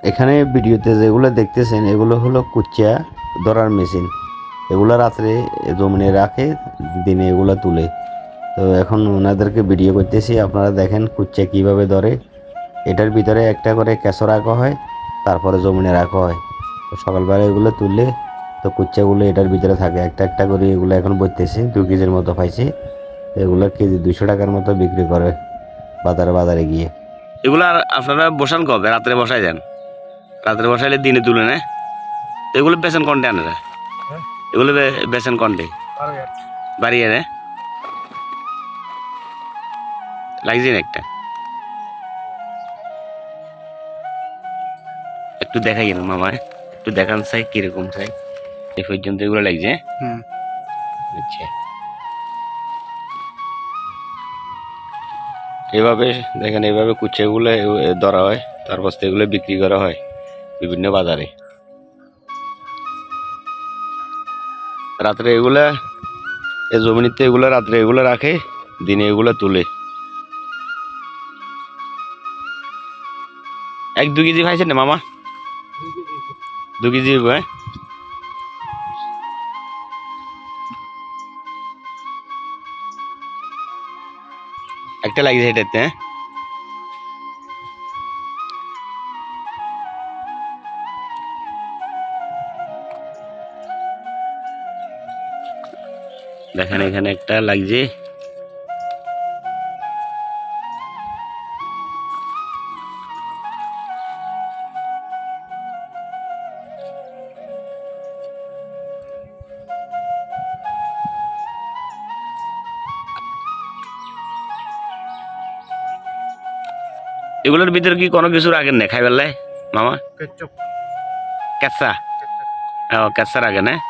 এখানে ভিডিওতে যেগুলো দেখতেছেন এগুলো হলো কুচ্চা ধরার মেশিন। এগুলো রাত্রে জমিনে রাখে, দিনে এগুলো তুলে। তো এখন ওনাদেরকে ভিডিও করতেছি, আপনারা দেখেন কুচ্চা কিভাবে ধরে। এটার ভিতরে একটা করে কেঁচো রাখা হয়, তারপরে জমিনে রাখা হয়। তো সকালবেলা এগুলো তুললে তো কুচ্চাগুলো এটার ভিতরে থাকে, একটা একটা করে এগুলো এখন বইতেছে। 2 কেজির মতো পাইছে। এগুলো কেজি 200 টাকার মতো বিক্রি করে বাজারে গিয়ে। এগুলো আর আপনারা বসান কবে? রাত্রে বসাই দেন? রাত্রে বসাইলে দিনে তুলে নেয়। এগুলো বেচেন কোনটে আনারা? এগুলো বেচেন কোনটে? বাড়িয়ে নে লাগছে না একটা, একটু দেখাই না মামা, একটু দেখান চাই কিরকম চাই। এই পর্যন্ত এগুলো লাগছে। আচ্ছা, এভাবে দেখেন, এইভাবে কুচ্চাগুলো ধরা হয়, তারপর এগুলো বিক্রি করা হয় বিভিন্ন বাজারে। রাত্রে এগুলা এই জমিনিতে এগুলো রাত্রে এগুলো রাখে, দিনে এগুলো তুলে। 1-2 কেজি খাইছেন না মামা? 2 কেজি হ্যাঁ। একটা লাগছে এটাতে। হ্যাঁ, দেখেন এখানে একটা লাগছে। এগুলোর ভিতরে কি কোনো কিছু রাখেন না খাই বেলায় মামা? কেঁচা? ও কেঁচা রাখেন। হ্যাঁ,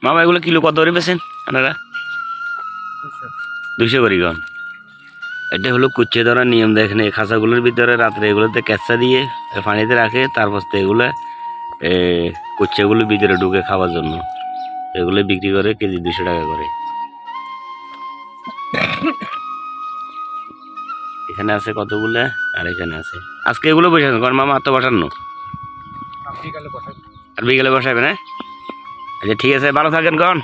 মামা এগুলো কিলো কত করে বেছেন আপনারা? 200 করে কন। এটা হলো কুচ্চে ধরার নিয়ম। দেখেন এই খাঁচাগুলোর ভিতরে রাত্রে এগুলোতে কেঁচা দিয়ে পানিতে রাখে, তারপর এগুলো কুচ্চাগুলো ভিতরে ঢুকে খাওয়ার জন্য। এগুলো বিক্রি করে কেজি 200 টাকা করে। এখানে আছে কতগুলো, আর এখানে আছে। আজকে এগুলো বসাবেন কারণ মামা তো বসানো, আর বিকালে বসাবেন। হ্যাঁ, আচ্ছা ঠিক আছে, ভালো থাকেন কন।